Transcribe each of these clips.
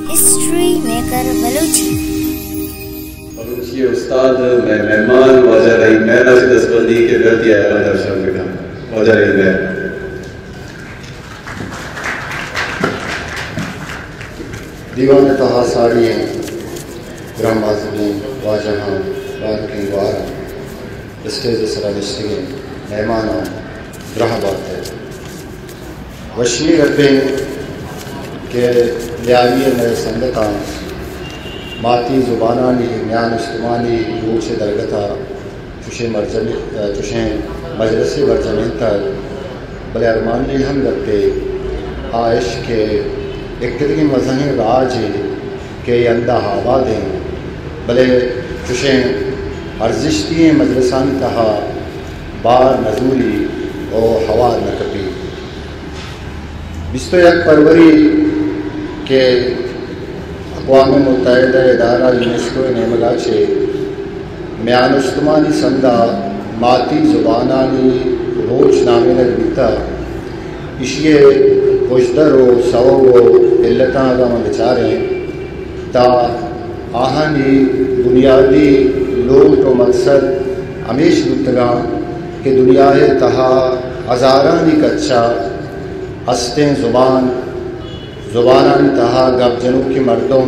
history maker Balochi Balochi استاد میں مہمان واجہ رہی میرا سے دستبندی کے گھر دیا ہے درشن بکھا واجہ رہی میں دیوان تہا ساڑی ہیں گرام بازمین واجہ ہاں بارکیں وارا اسٹیج سرا نشتگیں مہمانا گرہ بات ہے وشنی ربیں کہ لیاوی میں سندتا ماتی زبانانی میان اجتماعی روح سے درگتا چشے مجلس برجمین تر بلے ارمانی ہم لگتے آئش کے اقتدی مذہنی راج کے اندہ ہوا دیں بلے چشیں ارزشتی مجلسانی تہا بار نزولی اور ہوا نکپی 21 فروری کے اقوام متحدہ ادارہ یونیسکو نے مگاچے میان اجتماعی سندہ ماتی زبانانی روچ نامے نگیتا اشیے خوشدر و سو و علتاں آگاہ بچاریں تا آہانی بنیادی لوٹ و مقصد ہمیش گتگاں کہ دنیا تہا ہزارانی کچا ہستیں زبانانی تہا گب جنوب کی مردوں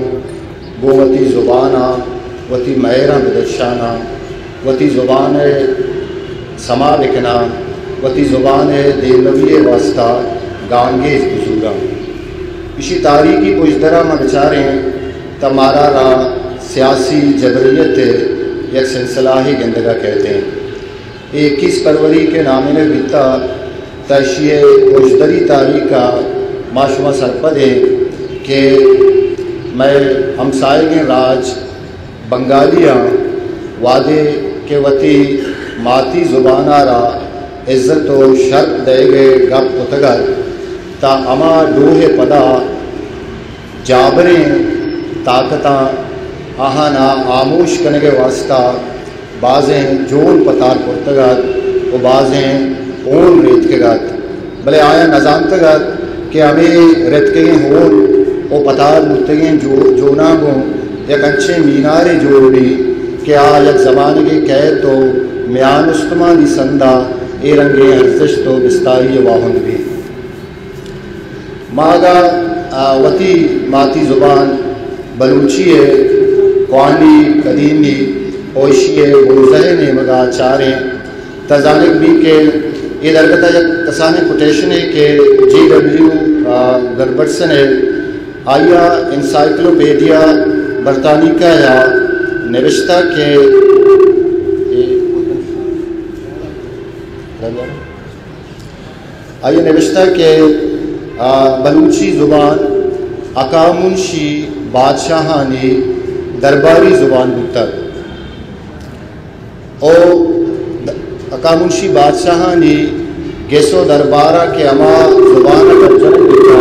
گوتی زبانہ وتی میرہ بدشانہ وتی زبان سما لکھنا وتی زبان دیلوی واسطہ گانگیز بزرگاں اسی تاریخی پشدرہ میں بچاریں تمہارا را سیاسی جبریت یک سلسلہ ہی گندگا کہتے ہیں 21 فروری کے نامے نے بیتا تشیع پشدری تاریخ کا معشمہ سرپد ہے کہ میں ہمسائے راج بنگالیاں وعدے کے وتی ماتی زبانہ را عزت و شرط دے گئے گپ اتگر تا اما ڈوہ پدا جابریں طاقتاں آہانا آموش کرنے کے واسطہ بازیں جون پتار پرتگت و بازیں اون ریت کے گت بلے آیا نظام تگت کہ ہمیں رت کے ہون او پتار متگیں جونا گوں یک اچھے مینارے جوڑی کہ یک زمانے کے قید تو میان اجتماعی سندہ اے رنگے ارزش تو بستاری واہن بھی ماگا وتی ماتی زبان بلوچی ہے قوانی قدیمی اوشی ہے بوزہ نے مگا چاریں تزانک بھی کہ یہ درگتا یک کسانے کوٹیشن ہے کہ JW گربرٹسن ہے آیا انسائکلوپیڈیا برطانیکا یا نوشتہ کہ بلوچی زبان اکامنشی بادشاہانی درباری زبان بتر اور اکامنشی بادشاہانی گیسو دربارہ کے اما زبان گبجن دیتا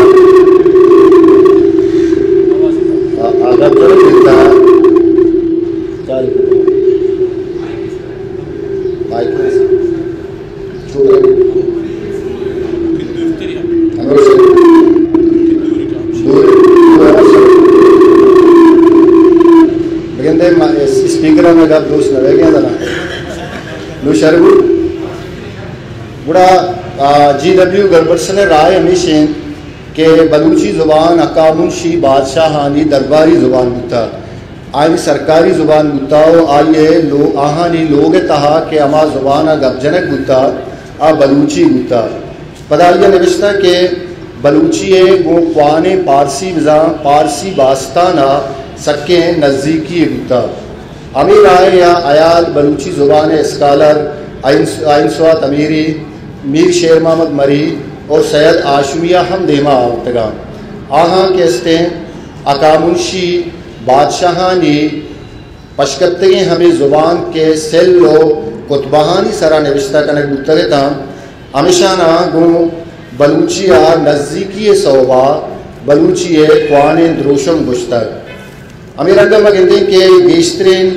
اسپیکر میں گپ دوست نہ رہ گیا تھا نو شرگو بڑا JW گربرٹسن رائے ہمیشہ کہ بلوچی زبان اکامنشی بادشاہانی درباری زبان بتا آئی سرکاری زبان بتا آئیے آہانی لوگ تہا کہ اما زبان گبجنک بتا آ بلوچی بتا پدا یہ نوشتہ کہ بلوچی ہے وہ قوان پارسی باستانہ سکے نزدیکی بتا امیر آئے یا عیال بلوچی زبان اسکالر آئین سوات امیری میر شیر محمد مری اور سید آشمیہ ہم دیما آوتگا آہاں کے استیں اکامنشی بادشاہانی پشکتگیں ہمیں زبان کے سیل و کتبہانی سرا نوشتہ کنک بتگے تھا ہمیشہ گوں بلوچی نزدیکی صوبہ بلوچی قوان دروشم گشتر امیر اگم مگندیں کہ بیشترین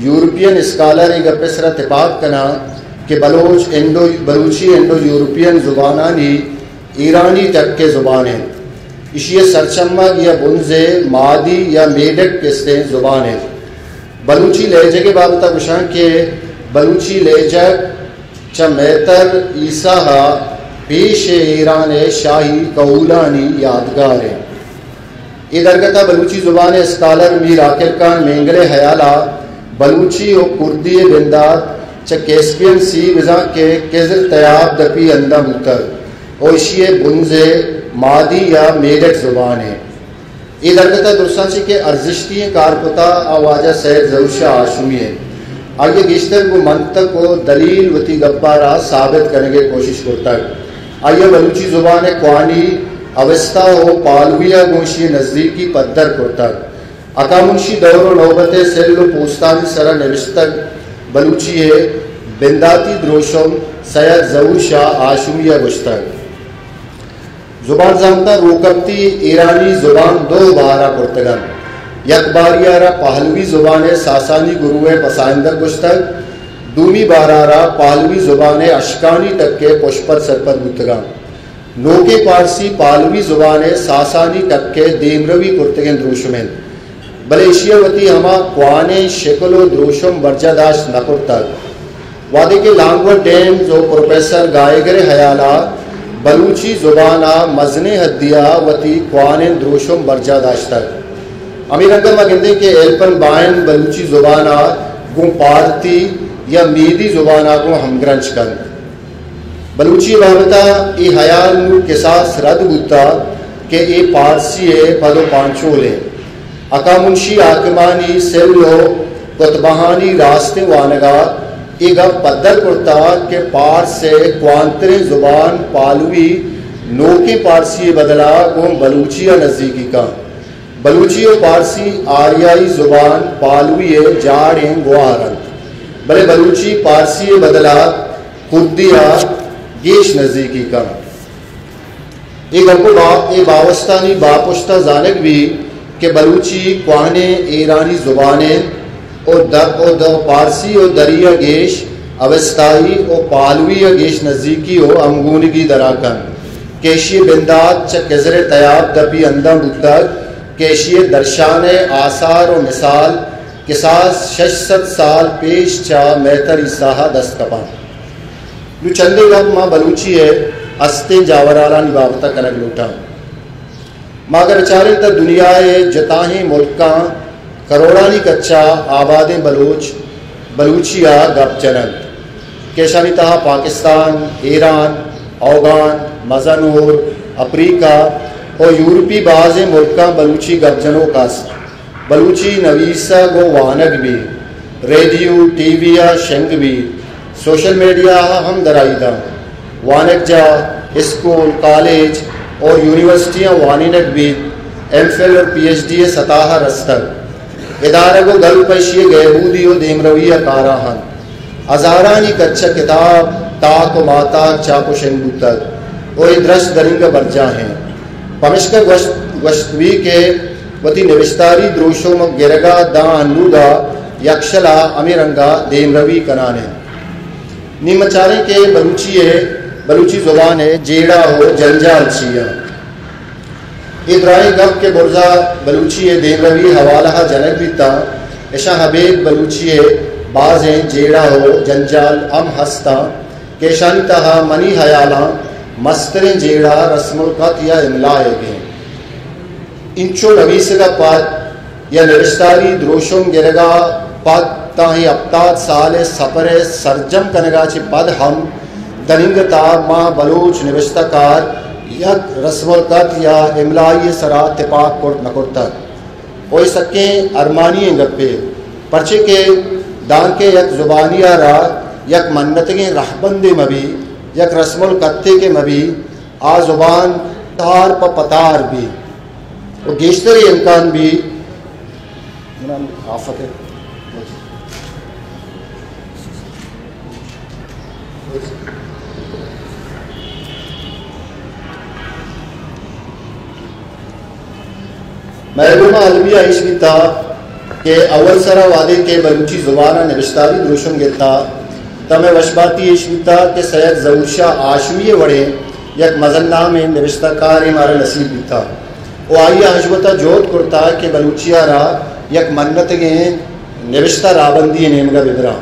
یورپین اسکالر ایک اپسرہ اتفاق کنا کہ بلوچی انڈو یورپین زبانانی ایرانی تک کے زبان ہیں اشیے سرچمگ یا بنزے مادی یا میڈک کستے زبان ہے بلوچی لہجے کے بابتا گشان کے بلوچی لہجہ چا میتر عیسیٰ پیش ایران شاہی قولانی یادگار ہے یہ درگتہ بلوچی زبان اسکالر میر عاقل خان مینگل حیالہ بلوچی و کردی بنداد چا کیسپین سی وزاں کے کزر تیاب دپی اندہ متر اور اشیے بنزے مادی یا میڈک زبان ہے یہ درگتہ درستان سے کہ ارزشتی کارپتا آواجہ سید ظہورشاہ آشومی ہے آگے گشتر کو منطق و دلیل وتی گپارہ ثابت کرنے کی کوشش کرتا ہے آئیے بلوچی زبان قوانی اوستا و پالویہ گوشی نزدیکی پدر کرتا ہے اکامنشی دور و نوبت سل و پوستانی سرہ نوشتک بلوچی ہے بنداتی دروشم سید ظہورشاہ آشومیہ گشتر زبان زمتا روکبتی ایرانی زبان دو بارہ پرتگن یک باریارہ پہلوی زبان ساسانی گروہ پسائندہ گشتر دومی بارارہ پہلوی زبان اشکانی تک کے پشپر سرپر گتگن نوکے پارسی پہلوی زبان ساسانی تک کے دیمروی کرتگن دروشمین بلے اشیاوتی ہما قوانے شکل و دروشم برجہ داشت نکرتگ وعدے کے لانگور ڈیم جو پروفیسر گائیگر حیالہ بلوچی زبانہ مزن حدیہ وتی قوانے دروشم برجہ داشتگ امیر اگر مگندے کے ایلپن بائن بلوچی زبانہ گم پارتی یا میدی زبانہ کو ہمگرنچ کن بلوچی بابتا ای حیال نو کساس رد ہوتا کہ ای پارسی پدو پانچولے اکامنشی آکمانی سلو کتبہانی راستے وانگا ای گپ پدر کرتا کہ پارس سے کوانتر زبان پالوی نوکے پارسی بدلا کو بلوچی نزدیکی کا بلوچی و پارسی آریائی زبان پالوی جاڑیں گوارن بلے بلوچی پارسی بدلا کردیا گیش نزدیکی کا ایک گپو باوستانی باپشتہ زانک بھی کہ بلوچی قوانے ایرانی زبانیں اور پارسی و دریا گیش اوستائی و پالوی گیش نزدیکی و امگونگی دراکن کیشی بنداد چا کزر تیاب دپی اندم بودتر کیشی درشان آثار و مثال کساس 600 سال پیش چا میتر عیسیٰ دست کپان نو چندے گپ ماں بلوچی ہے استے جاورالا نبابتا کنگ لوٹا ماگر چارے تا دنیا جتاہیں ملکاں کروڑانی کچا آبادیں بلوچیا گپ چنن کیشانی تہا پاکستان ایران اوغان مزنور افریقہ اور یورپی بعض ملکاں بلوچی گپ جنوں کاس بلوچی نویسہ گو وانگ بھی ریڈیو ٹی ویا شنگ بھی سوشل میڈیا ہم درائیدہ وانک جا اسکول کالج اور یونیورسٹیاں وانینک بھی ایم فل اور پی ایچ ڈی سطح رستر ادارہ کو گل پیشی گہبودی و دیمرویہ کاراہن ازارانی کچھا کتاب تاک و ماتا چاپ و شنگو تک اور ادرش درنگ برجا ہیں پمشک گوشتوی کے وتی نوشتاری دروشوں میں گرگا دا انودا یکشلا امیرنگا دیمروی کنانے نیم چارے کے بلوچی زبان ہے جیڑا ہو جنجال چیا ادرائی گپ کے برزا بلوچی دیمروی حوالہ جنک بھی تا ایشا حبیب بلوچی بازیں جیڑا ہو جنجال ام ہستا کیشانی تہا منی حیالاں مستریں جیڑا رسم القط یا املائے گئے انچو نویس کا پاد یا نوشتاری دروشم گرگا پاد تاہی ابتاد سال سپر سرجم کنگا چی پد ہم دننگتا ماں بلوچ نوشتکار یک رسم القط یا املائی سرا اتفاق کرت نکرتا اوئی سکیں ارمانی گپے پرچے کے دان کے یک زبانیہ را یک منتگیں رہبند مبی یک رسم القطے کے مبی آ زبان تار پا پتار بھی اور گیشتری امکان بھی آفت ہے محبوبہ علمیہ عشقی تا کہ اول سرا وعدے کے بلوچی زبانہ نوشتاری دروشم گرتا تمہیں وشباتی عشقی تا کہ سید ظہورشاہ آشومی وڑے یک مزنہ میں نوشتہ کار ہمارا نصیب بھی تھا وہ آئیے حجبتا جوت کرتا کہ بلوچیا را یک منت گئے نوشتہ رابندی نیمگا ببرا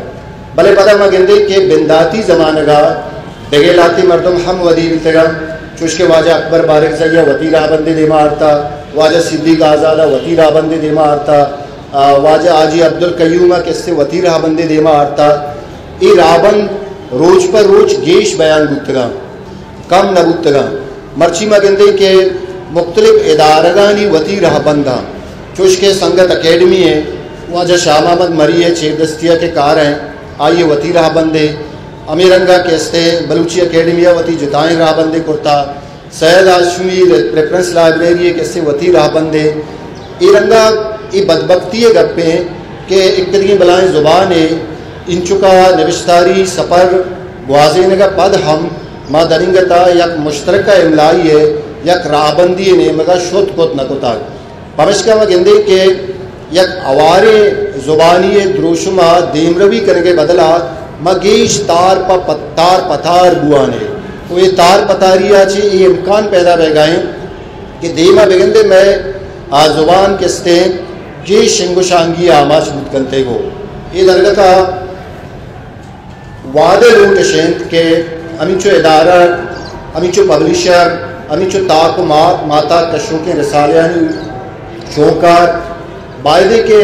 بلے پتہ مگندے کہ بنداتی زمانہ گا دگیلاتی مردم ہم ودی بتگا چوش کے واجہ اکبر بارک زیہ وطی رابندی دیما آرتا واجہ صدیق آزادہ وطی رابندی دیما آرتا واجہ آجی عبدالقیومہ کسے وطی رابندی دیما آرتا ای رابند روچ پر روچ گیش بیان بودتگا کم نبودتگا مرچی مگندے کہ مختلف ادارگانی وطی رابندہ چوش کے سنگت اکیڈمی ہے واجہ شاہ محمد مری ہے چیف دستیہ کے کار ہیں آئیے وطی رابندے امیرنگا کیستے بلوچی اکیڈمیہ وطی جتائیں رابندے کرتا سید آشمی ریفرنس لائبریری کیسے وطی رابندے ایرنگا ای بدبختی گپیں کہ اکتگی بلائیں زبان ان چکا نوشتاری سفر گوازین کا پد ہم ما درنگتا یک مشترکہ املائی ہے یک رابندی نے مگا شد کت نکتا پمشکا مگندے کہ یک اوارے زبانی دروشما دیمروی کرنے بدلا مگیش تار پتار بوانے تو یہ تار پتاری آچے یہ امکان پیدا بہ گئے کہ دیما بگندے میں زبان کستے گیش شنگو شانگی آماش بود کنتے گو یہ درگتا وعدے لوٹ شینت کے امیچو ادارہ امیچو پبلیشر امیچو تاک و ماتا کشوں کے رسالیانی شوکار بائدے کے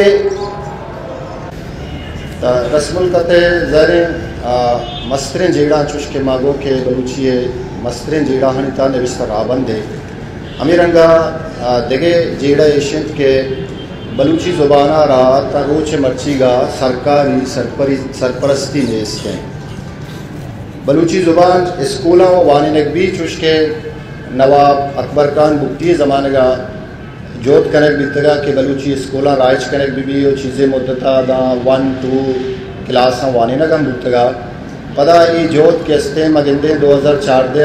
رسم القطع زر مسترین جیڑا چوش کے ماگو کے بلوچی مسترین جیڑا ہنیتا نوشتہ رابندے امیرنگا دگے جیڑا ایشنت کے بلوچی زبانہ را تا روچ مرچی گا سرکاری سرپرستی نیست ہیں بلوچی زبان اسکولاں وانی نقبی چوش کے نواب اکبر خان بکتی زمانہ گا جوت کنک بیتگا کہ بلوچی اسکولاں رائج کنک بھی وہ چیزیں مدتا دا 1-2 کلاساں وانے نگم بیتگا پدا ای جوت کے استے مگندے 2004 دے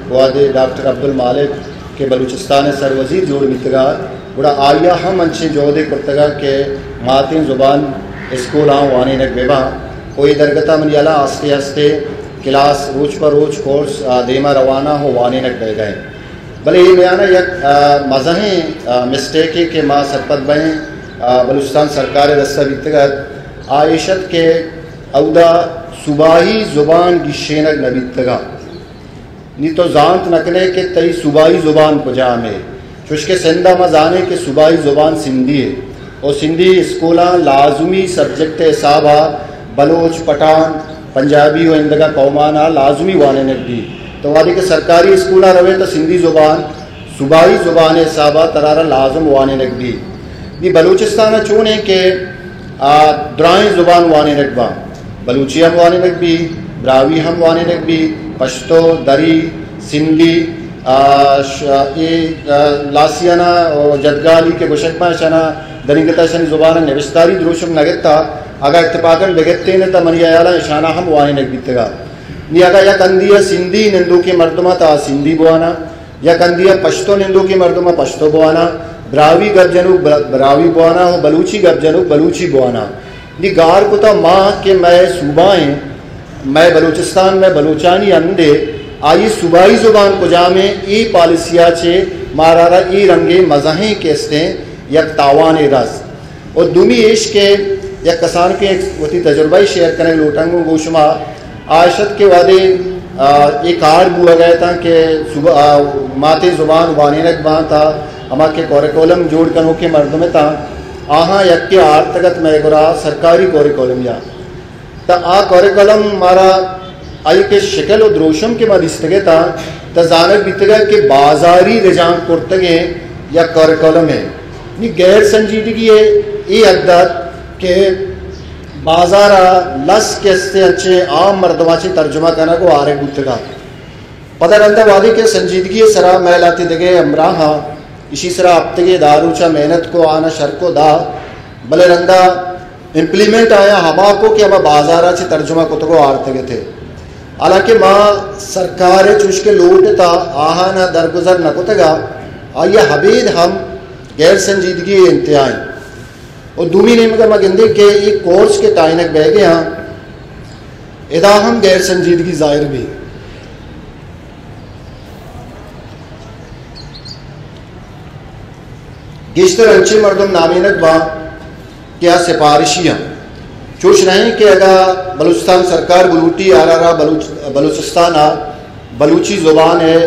وادے ڈاکٹر عبدالمالک کے بلوچستان سر وزیر جوڑ بیتگا بڑا آیا ہم انچے جودے کرتگا کہ ماتین زبان اسکولاں وانے نگ بیبا کوئی درگتا منیالا آستے آستے کلاس روچ پر روچ کورس دیما روانہ ہو وانے نگ بے گئے بلے یہ بیانہ یک مزہیں مسٹیک ہے کہ ما سرپت بہیں بلوچستان سرکار رسہ بیتگت عائشت کے اودا صوبائی زبان گشینک نبیتگا نی تو زانت نکلے کہ تئی صوبائی زبان پجامے چوش کے سندہ مزانے کہ صوبائی زبان سندھی ہے اور سندھی اسکولاں لازمی سبجیکٹ حسابہ بلوچ پٹان پنجابی و اندگا قومانا لازمی وانے نکدی تو وادی کے سرکاری اسکولہ روے تو سندھی زبان صوبائی زبان حسابہ ترارہ لازم وانے نکدی دی بلوچستانہ چونے کہ درائیں زبان وانے نکبا بلوچی ہم وانے نکبی براوی ہم وانے نکبی پشتو دری سندھی لاسیانہ اور جدگالی کے گشکمہ شنا درنگتا شنی زبان نوشتاری دروشم نگتا اگر اتفاقاً بگتے نے تا منی آیالا اشانہ ہم وانے نکبیتگا نی اگر یا کندیا سندھی نندو کی مردمہ تا سندھی بوانا یا کندیا پشتو نندو کی مردمہ پشتو بوانا براوی گب جنوب براوی بوانا ہو بلوچی گب جنوب بلوچی بوانا نی گار کو تا ماں کہ میں صوبائیں میں بلوچستان میں بلوچانی اندے آئی صوبائی زبان کو جامع ای پالیسیا چھے مارارا ای رنگے مزہیں کیستے یک تاوان رس اور دومی عشق کے یک کسان کے وقتی تجربہ شیئر کرنے لوٹنگوں گوشما عائشت کے وعدے ایک آر بوا گئے تھا کہ ماتے زبان وانینک بان تھا ہما کے کوریکولم جوڑ کنوں کے مردوں میں تھا آہاں یک کے آر تگت میں گرا سرکاری کوریکولم یا تا آ کوریکولم مارا آئی کے شکل و دروشم کے مدستگے تھا تا زانک بیتگا کہ بازاری رجان کرتگے یا کوریکولم ہے نی غیر سنجیدگی ہے ای عدد کہ بازارہ لس کیسے اچھے عام مردماچی ترجمہ کرنا کو آرے بودتگا پتہ رندہ وادی کے سنجیدگی سرا محلاتی دگے امراہا اسی سرا اپتگے داروچا محنت کو آنا شر کو دا بلے رندہ امپلیمنٹ آیا ہما کو کہ ہما بازارہ چی ترجمہ کو تگو آرتگے تھے حالانکہ ماں سرکار چوش کے لوٹتا آہا نہ درگزر نہ کتگا آیا حبید ہم غیر سنجیدگی انتہائی اور دومی نے مگر مگندے کہ یہ کورس کے تائنک بہ گئے ہاں ادا ہم غیر سنجیدگی ظاہر بھی گیشتر انچے مردم نامینک با کیا سپارشیاں چوش رہیں کہ اگر بلوچستان سرکار بلوٹی آرارا بلوچستان بلوچی زبان ہے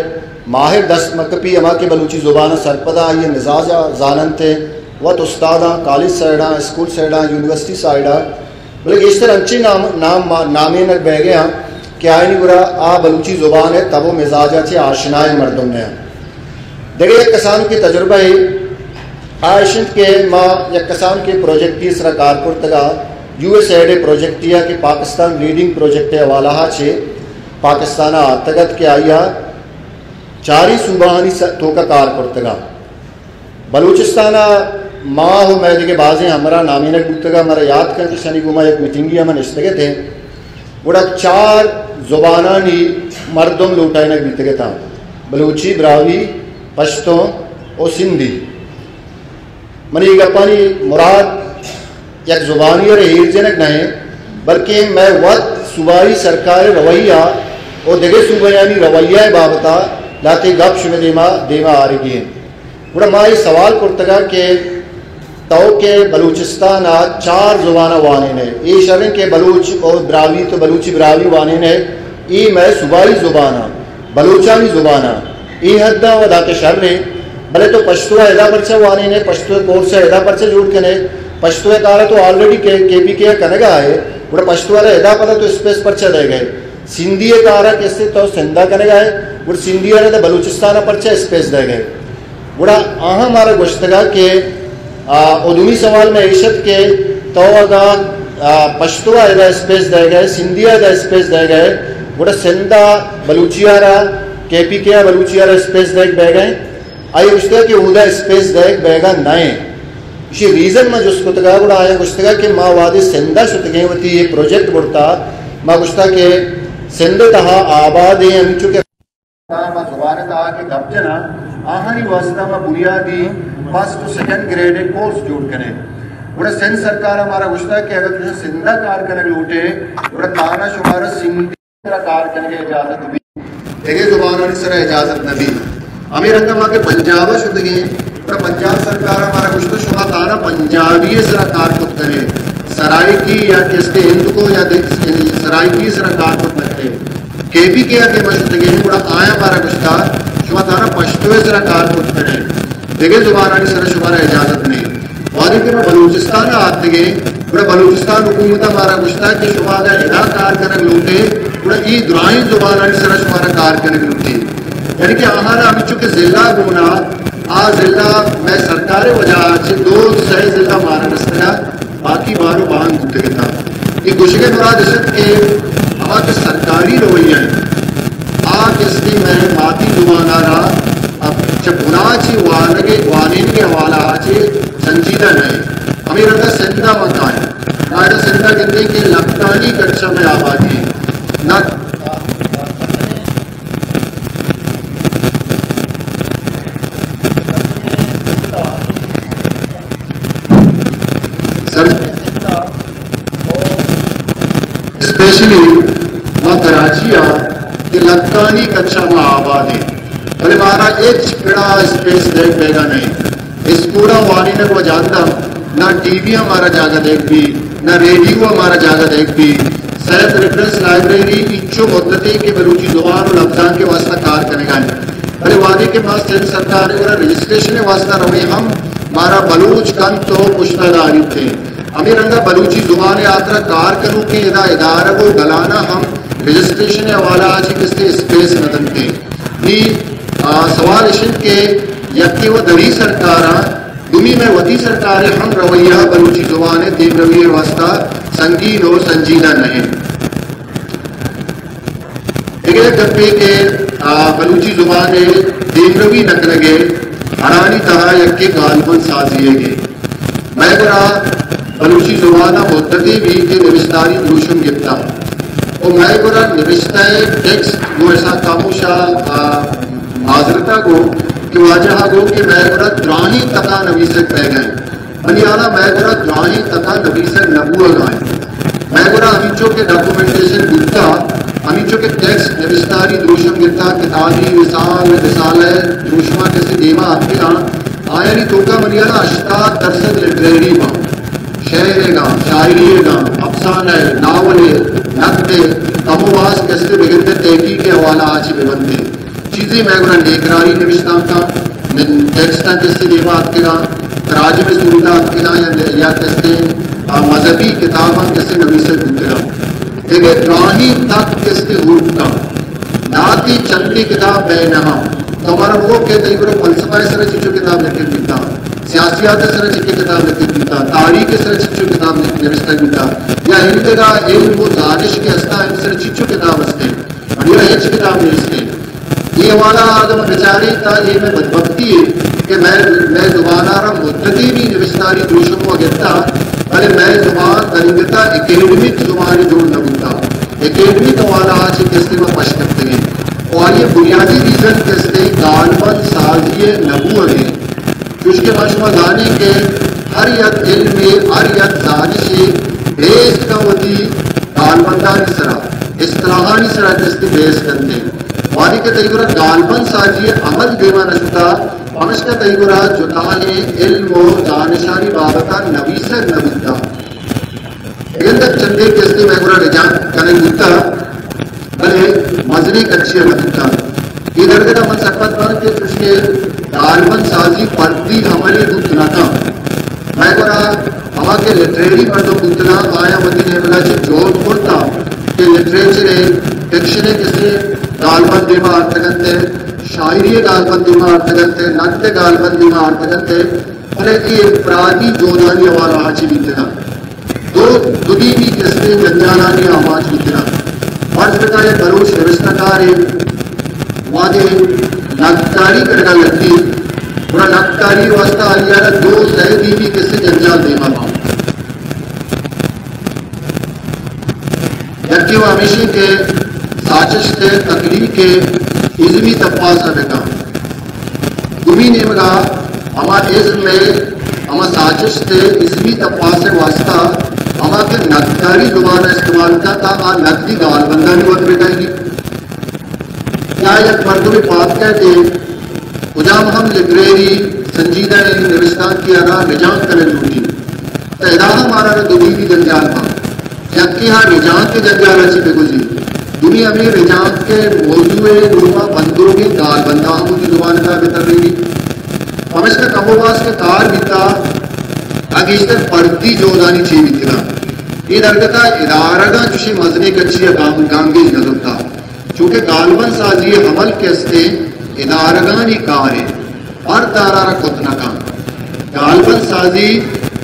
ماہر دست مکپی اما کے بلوچی زبان سرپدہ یہ مزاجہ زاننتے وط استادہ کالج سائڈہ اسکول سائڈہ یونیورسٹی سائڈہ بلکہ اس طرح انچی نامے نک بہ گیا کہ آئینی برا آ بلوچی زبان ہے تب وہ مزاجہ چھے آشنائے مردم نے دیکھیں ایک کسان کی تجربہ ہے آئیشنٹ کے ماں یک کسان کے پروجیکٹی اس طرح کارپور تگا یو ایس ایڈے پروجیکٹیا کہ پاکستان لیڈنگ پروجیکٹ والا چھے پاکستانہ آتگت کے آیا چاری صوبانی توکا کارپور تگا بلوچستانہ ماں ہو میں دیکھے بازیں ہمارا نامینک بودتگا ہمارا یاد کریں کہ شنی گوما ایک میٹنگی ہمیں نشتگے تھے بڑا 4 زبانانی مردم لوٹائنک بیتگے تھا بلوچی براوی پشتوں اور سندھی منی گپانی مراد یک زبانی اور ہیرجنک نہیں بلکہ میں وقت صوبائی سرکار رویہ اور دیکھے صوبیانی رویہ بابتا لاتے گپ شمع دیما آ رہی ہیں بڑا ماں یہ سوال کرتگا کہ تو کہ بلوچستان 4 زبانہ وانے نے یہ شرن کے بلوچ اور براوی تو بلوچی براوی وانے نے یہ میں صوبائی زبانہ بلوچانی زبانہ یہ حدہ ودا کے شر نے بلے تو پشتوہ ادا پرچہ وانے نے پشتوہ کورس ادا پرچہ جوڑ کنے پشتوہ کارا تو آلریڈی کے پی کے کنگا ہے بڑا پشتوہ ادا پتا تو اسپیس پرچہ دے گئے سندھی کارا کیسے تو سندھا کنگا ہے بڑا سندھی نے تو بلوچستان پرچہ اسپیس دے گئے بڑا آہاں ہمارا گوشتگا کہ ادومی سوال میں عیشت کے تو اگا پشتوہ ادا اسپیس دے گئے سندھی ادا اسپیس دے گئے بڑا سندھا بلوچیارا کے پی کے بلوچیارا اسپیس دے گئے آئی گوشتگا کہ اودا اسپیس دے گا نائیں اسی ریزن میں جس کو تگا بڑا آیا گوشتگا کہ ماں وادی سندھا شتگیں ہوتی یہ پروجیکٹ بڑھتا ماں گوشتا کہ سندھ تہا آباد ہیں ہم چونکہ ماں زبانت آ کے گھب جنا آہانی واسطہ ماں بنیادی 1st to 2nd grade course جوڑ کریں بڑا سندھ سرکار ہمارا گوشتا کہ اگر تجھے سندھا کار کرنے لوٹے بڑا تانا شمارا سندھی کار کرنے اجازت بھی دیکھے زبانوں سر اجازت نبی امیر اندر ماں کے پنجابہ شدگیں پر پنجاب سرکار ہمارا کچھ تو شما تارا پنجابی سرکار کت کرے سرائی کی یا کس کے ہند کو یا سرائی کی سرکار کت کرے کے بھی کیا کہ مشتگیں بڑا آیا ہمارا کچھتا شما تارا پشتوے سرکار کت کرے دیکھے زبانانی سر شمارا اجازت نہیں وادی کہ میں بلوچستان آتے گئے بڑا بلوچستان حکومت ہمارا کچھتا کہ شما دا ادا کار کرنے لوٹے بڑا ای درائیں زبانانی سر شمارا کار کرنے لوٹے یعنی کہ آہانا ہمیں چونکہ ضلع گونا آ ضلع میں سرکار وجہ سے 2 ضلع مارا رستگا باقی بارو باہن گھوٹے کے تھا یہ گوشگے مراد اسد کے ہمارا کے سرکاری رویہ ہیں آگ اس کی میں ماتی زبانہ رہا اب جب گناہ چی وانین کے حوالہ آجے سنجیدہ نہیں ہمیں رہتا سندھا مکان ہے آئیدہ سندھا کہتے ہیں کہ لکتانی کچھا میں آبادی نہ اسپیشلی ماں کراچی کہ لکتانی کچھا ماں آباد ہے بھلے مارا ایک چھپڑا اسپیس دیکھ بے گا نہیں اس پورا وانی نے کو جانتا نہ ٹی وی ہمارا جاگہ دیکھ بھی نہ ریڈیو ہمارا جاگہ دیکھ بھی سیف ریفرنس لائبریری اچھو مدتی کے بلوچی زبان و لفظان کے واسطہ کار کرنے گا بھلے وادی کے پاس سندھ سرکار نے رجسٹریشن واسطہ روی ہم مارا بلوچ کن تو پشتہ داری تھے امیر اندر بلوچی زبان آترہ کار کروں کے ادارہ کو گلانا ہم رجسٹریشن حوالہ آجی کس کے اسپیس ندن تھے سوال اشن کے یکی و دری سرکارہ دمی میں ودی سرکار ہم رویہ بلوچی زبان دیم رویہ واسطہ سنگین اور سنجیدہ نہیں ایک گپے کے بلوچی زبان دیم روی نکلگے ہرانی تہا یکی غالباً سازیے گے میں برا بلوچی زبانہ مدتی بھی کہ نوشتاری دروشم گفتا اور میں برا نوشتہ ٹیکسٹ وہ ایسا کاموشا معذرتا کو کہ واجہا گو کہ میں برا دراہی تکا نویسک پہ گئے منی آنا میں برا دراہی تکا نویسک نبوہ گئے میں برا ہمیچوں کے ڈاکومنٹیشن گفتا ہمیچوں کے ٹیکسٹ نوشتاری دروشم گفتا کتابی وصال رسالہ دروشمہ کسی دیما آپ کے آیا نہیں توکا منیانا 80% لٹریری با شعر گا شاعری گا افسانہ ناول نقد کمواس کستے بگنتے تحقیق کے حوالہ آچی ببندے چیزیں میں گنا نیکراری نوشتان کا ٹیکسٹاں کستے دیوات کے گا تراجم سوریدات کے گا یا کستے مذہبی کتاباں کستے نویسر ہوتے گا لیکن راہی تک کستے حروف کا ناتی چندی کتاب بے نہا تمہارا وہ کہتے ہیں کہ فلسفہ سر چیچو کتاب لکھے دیتا سیاسیات سر چکے کتاب لکھے دیتا تاریخ سر چیچو کتاب نوشتہ دیتا یا ان جگہ علم و دانش کے ہستا ان سر چیچو کتاب ہستے بڑھیا ہیچ کتاب نوشتے یہ والا آدم بیچاری تا یہ میں بدبختی ہے کہ میں زبان آرہا مدتی بھی نوشتاری دوشم کو گتا بلے میں زبان دلنگتا اکیڈمک زبانی جوڑ نبوتا اکیڈمک والا آج کستے میں پش کرتے ہیں اور یہ بنیادی ریزن کستے غالباً سازی نبوت ہے کچھ کے مشمع دانی کے ہر یک علم میں ہر یک زانشی بیس کا ہوتی غالباً دانی سرا اصطلاحانی سرا کستے بیس کرتے وانی کے تیگرہ غالباً سازی عمل دیوا نشتا ہمش کا تیگرہ جتانے علم و زانشانی بابتا نویسر نبوتا لیکن تک چندے کستے میں گرہ رجان کرنے گتا بلے مزنی کچھے مدتا یہ درگتا من سکت پر کہ اس کے غالباً سازی پردی عملی گتنا تھا میں گرہ ہما کے لٹریری مردوں گتنا آیا مدی نے بلا چھے جوڑ پورتا کہ لٹریچرے ٹیکشنے کسے غالباً دیما آرتگنتے شاعری غالباً دیما آرتگنتے نقد غالباً دیما آرتگنتے بلے یہ افرادی جودانی والا آچی بیتنا دو دیمی کسے جنجانانی آماج بیتنا فرض بتا یہ بروش نوستکار ہے وادے نقداری کرنا لگتی پورا نقداری واسطہ آلیانا دو زیدی بھی کسی جنجال دیما تھا یکی وہ ہمیشہ کے ساچش کے تقریر کے عزمی تفاصہ بکا گمی نمگا ہما عزم میں ہما ساچش کے عزمی تفاصہ واسطہ ہما کے نقداری زبانہ استعمال کا تا آن نقدی گال بندہ نہیں وقت بیٹھائیں گی کیا یک مردمی بات کہتے اجام ہم لبریری سنجیدہ نے نوستان کی آنا رجان کرنے لوٹی تحدہ ہمارا نے دنی بھی جنجال تھا یکی ہاں رجان کے جنجال اچھی پہ گزی دنیا میں رجان کے موضوع روما بندوں کی گال بندہ ہم کی زبان کا بہتر رہی ہم اس کا کمواس کے کار بیتا اگیشتر پردی جودانی چھی بیتنا یہ درگتا ادارگا جوشی مزنے کچھی گانگیج نظر تھا چونکہ غالباً سازی حمل کستے ادارگانی کارے اور دارارا کتنا کام غالباً سازی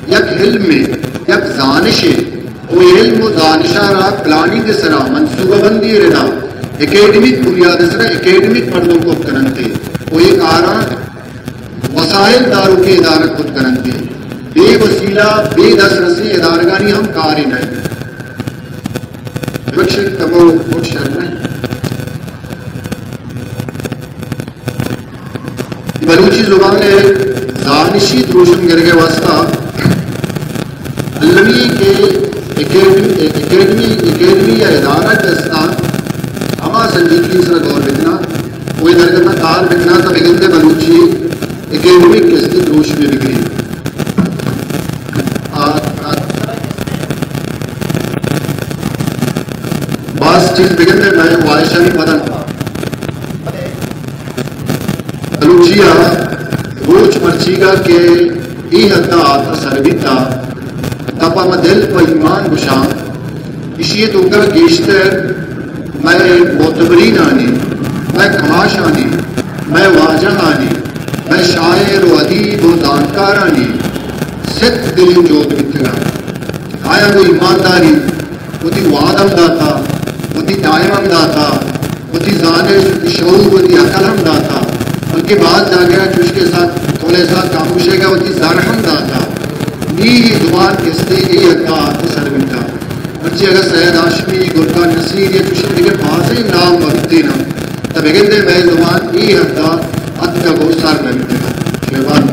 یک علم میں یک زانشے وہ علم و زانشہ را پلانی کے سرا منصوبہ بندی رہا اکیڈمک بنیاد سرا اکیڈمک مردوں کو کرنتے وہ ایک آران وسائل داروں کے ادارت خود کرنتے بے وسیلہ بے دس رسی ادارگانی ہم کاری نہیں بخشن کمو خود شرم نہیں بلوچی زبان زانشی دروشن گرگے واسطہ علمی کے اکیڈمی یا ادارہ جستا ہما سنجیدگی سے غور بکنا وہ ادھر کرنا کار بکنا تا بگندے بلوچی اکیڈمی کستی دروش میں بکری بعض چیز بگندے میں وائشہ نہیں پتن بلوچیا روچ مرچیگا کے ای حدہ آتا سربیتا تپا میں دل پا ایمان بشان اسی تو کر گیشتر میں معتبرین آنی میں کماش آنی میں واجہ آنی میں شاعر و عدیب و دانکار آنی ست دلی جوت بتگا آیا وہ ایمانداری وہ تی وعدم داتا وہ تی دائمم داتا وہ تی زانش شعور وہ تی عقل ہم داتا ان کے بعد جا گیا جو اس کے ساتھ تھوڑے ساتھ کاموشے گا وہ تی زرحم داتا نیری زبان کستے ای حقا آتا سرمنتا بچے اگر سید آشمی گرگا نصیر یا چوشن دیگر بازی نام بگتے نا تب اگندے میں زبان ای حقا آتا گو سار میں بگتے نا شہبان